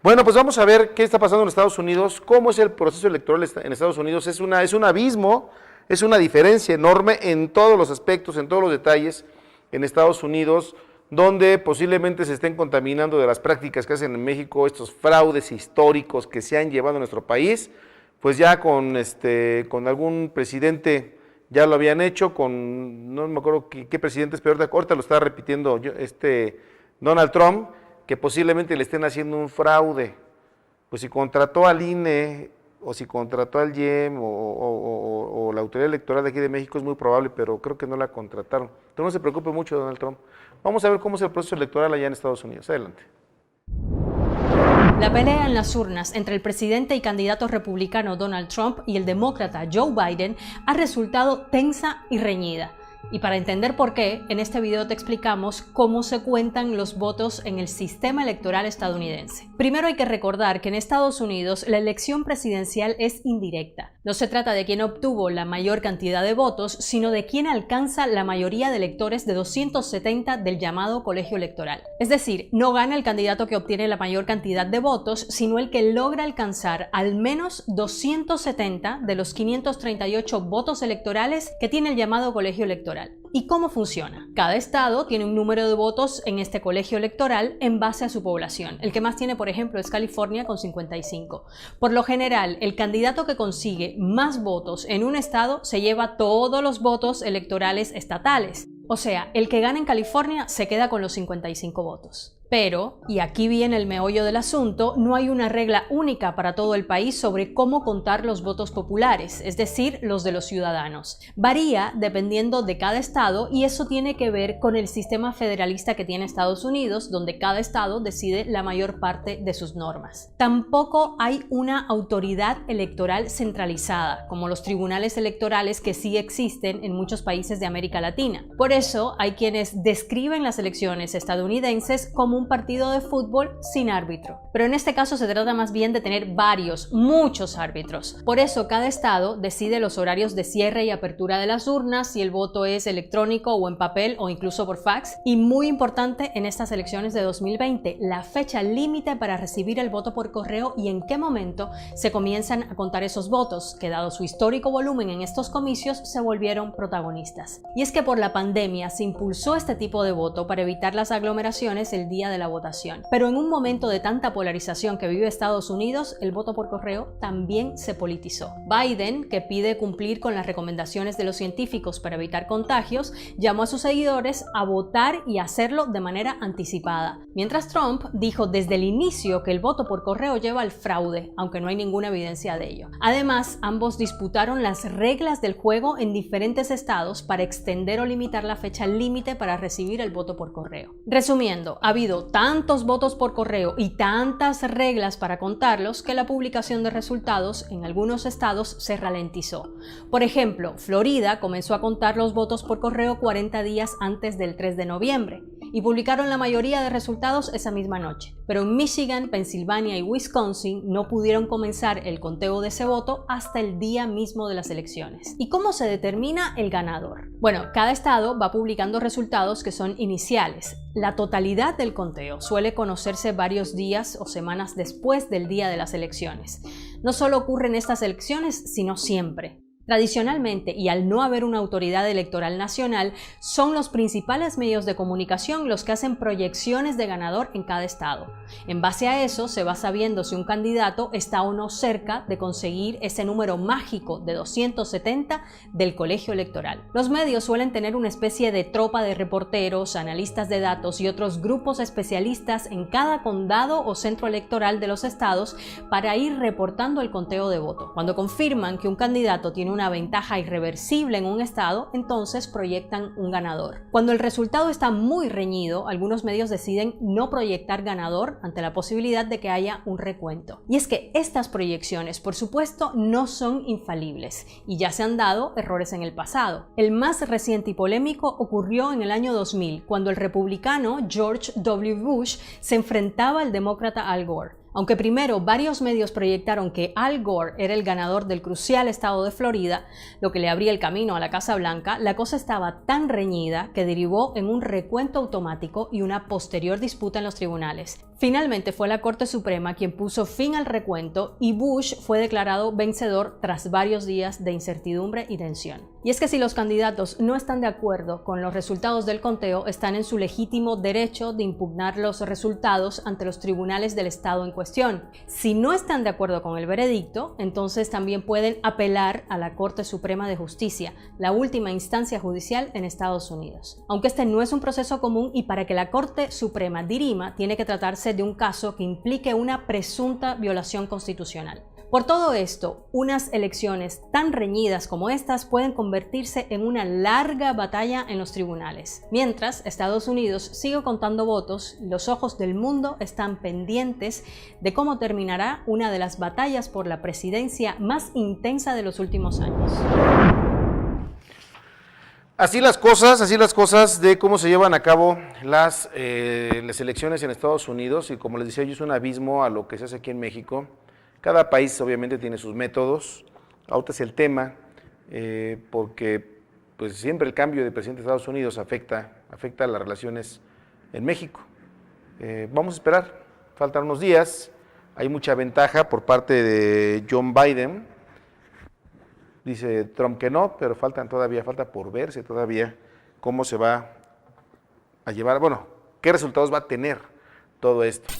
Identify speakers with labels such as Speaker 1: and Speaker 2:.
Speaker 1: Bueno, pues vamos a ver qué está pasando en Estados Unidos, cómo es el proceso electoral en Estados Unidos. Es un abismo, es una diferencia enorme en todos los aspectos, en todos los detalles en Estados Unidos, donde posiblemente se estén contaminando de las prácticas que hacen en México, estos fraudes históricos que se han llevado a nuestro país, pues ya con algún presidente ya lo habían hecho, no me acuerdo qué presidentes, pero ahorita lo está repitiendo Donald Trump, que posiblemente le estén haciendo un fraude. Pues si contrató al INE o si contrató al IEM o la autoridad electoral de aquí de México, es muy probable, pero creo que no la contrataron. Entonces no se preocupe mucho, Donald Trump. Vamos a ver cómo es el proceso electoral allá en Estados Unidos. Adelante.
Speaker 2: La pelea en las urnas entre el presidente y candidato republicano Donald Trump y el demócrata Joe Biden ha resultado tensa y reñida. Y para entender por qué, en este video te explicamos cómo se cuentan los votos en el sistema electoral estadounidense. Primero hay que recordar que en Estados Unidos la elección presidencial es indirecta. No se trata de quién obtuvo la mayor cantidad de votos, sino de quién alcanza la mayoría de electores de 270 del llamado colegio electoral. Es decir, no gana el candidato que obtiene la mayor cantidad de votos, sino el que logra alcanzar al menos 270 de los 538 votos electorales que tiene el llamado colegio electoral. ¿Y cómo funciona? Cada estado tiene un número de votos en este colegio electoral en base a su población. El que más tiene, por ejemplo, es California con 55. Por lo general, el candidato que consigue más votos en un estado se lleva todos los votos electorales estatales. O sea, el que gana en California se queda con los 55 votos. Pero, y aquí viene el meollo del asunto, no hay una regla única para todo el país sobre cómo contar los votos populares, es decir, los de los ciudadanos. Varía dependiendo de cada estado y eso tiene que ver con el sistema federalista que tiene Estados Unidos, donde cada estado decide la mayor parte de sus normas. Tampoco hay una autoridad electoral centralizada, como los tribunales electorales que sí existen en muchos países de América Latina. Por eso hay quienes describen las elecciones estadounidenses como un partido de fútbol sin árbitro. Pero en este caso se trata más bien de tener muchos árbitros. Por eso cada estado decide los horarios de cierre y apertura de las urnas, si el voto es electrónico o en papel o incluso por fax. Y muy importante en estas elecciones de 2020, la fecha límite para recibir el voto por correo y en qué momento se comienzan a contar esos votos, que dado su histórico volumen en estos comicios se volvieron protagonistas. Y es que por la pandemia se impulsó este tipo de voto para evitar las aglomeraciones el día de la votación. Pero en un momento de tanta polarización que vive Estados Unidos, el voto por correo también se politizó. Biden, que pide cumplir con las recomendaciones de los científicos para evitar contagios, llamó a sus seguidores a votar y hacerlo de manera anticipada. Mientras Trump dijo desde el inicio que el voto por correo lleva al fraude, aunque no hay ninguna evidencia de ello. Además, ambos disputaron las reglas del juego en diferentes estados para extender o limitar la fecha límite para recibir el voto por correo. Resumiendo, ha habido tantos votos por correo y tantas reglas para contarlos que la publicación de resultados en algunos estados se ralentizó. Por ejemplo, Florida comenzó a contar los votos por correo 40 días antes del 3 de noviembre y publicaron la mayoría de resultados esa misma noche. Pero en Michigan, Pensilvania y Wisconsin no pudieron comenzar el conteo de ese voto hasta el día mismo de las elecciones. ¿Y cómo se determina el ganador? Bueno, cada estado va publicando resultados que son iniciales. La totalidad del conteo suele conocerse varios días o semanas después del día de las elecciones. No solo ocurre en estas elecciones, sino siempre. Tradicionalmente, y al no haber una autoridad electoral nacional, son los principales medios de comunicación los que hacen proyecciones de ganador en cada estado. En base a eso, se va sabiendo si un candidato está o no cerca de conseguir ese número mágico de 270 del colegio electoral. Los medios suelen tener una especie de tropa de reporteros, analistas de datos y otros grupos especialistas en cada condado o centro electoral de los estados para ir reportando el conteo de voto. Cuando confirman que un candidato tiene una ventaja irreversible en un estado, entonces proyectan un ganador. Cuando el resultado está muy reñido, algunos medios deciden no proyectar ganador ante la posibilidad de que haya un recuento. Y es que estas proyecciones, por supuesto, no son infalibles y ya se han dado errores en el pasado. El más reciente y polémico ocurrió en el año 2000, cuando el republicano George W. Bush se enfrentaba al demócrata Al Gore. Aunque primero varios medios proyectaron que Al Gore era el ganador del crucial estado de Florida, lo que le abría el camino a la Casa Blanca, la cosa estaba tan reñida que derivó en un recuento automático y una posterior disputa en los tribunales. Finalmente fue la Corte Suprema quien puso fin al recuento y Bush fue declarado vencedor tras varios días de incertidumbre y tensión. Y es que si los candidatos no están de acuerdo con los resultados del conteo, están en su legítimo derecho de impugnar los resultados ante los tribunales del estado en cuestión. Si no están de acuerdo con el veredicto, entonces también pueden apelar a la Corte Suprema de Justicia, la última instancia judicial en Estados Unidos. Aunque este no es un proceso común y para que la Corte Suprema dirima, tiene que tratarse de un caso que implique una presunta violación constitucional. Por todo esto, unas elecciones tan reñidas como estas pueden convertirse en una larga batalla en los tribunales. Mientras Estados Unidos sigue contando votos, los ojos del mundo están pendientes de cómo terminará una de las batallas por la presidencia más intensa de los últimos años.
Speaker 1: Así las cosas de cómo se llevan a cabo las elecciones en Estados Unidos, y como les decía yo, es un abismo a lo que se hace aquí en México. Cada país obviamente tiene sus métodos. Ahorita es el tema, porque pues siempre el cambio de presidente de Estados Unidos afecta las relaciones en México. Vamos a esperar, faltan unos días, hay mucha ventaja por parte de John Biden. Dice Trump que no, pero falta por verse todavía cómo se va a llevar, bueno, qué resultados va a tener todo esto.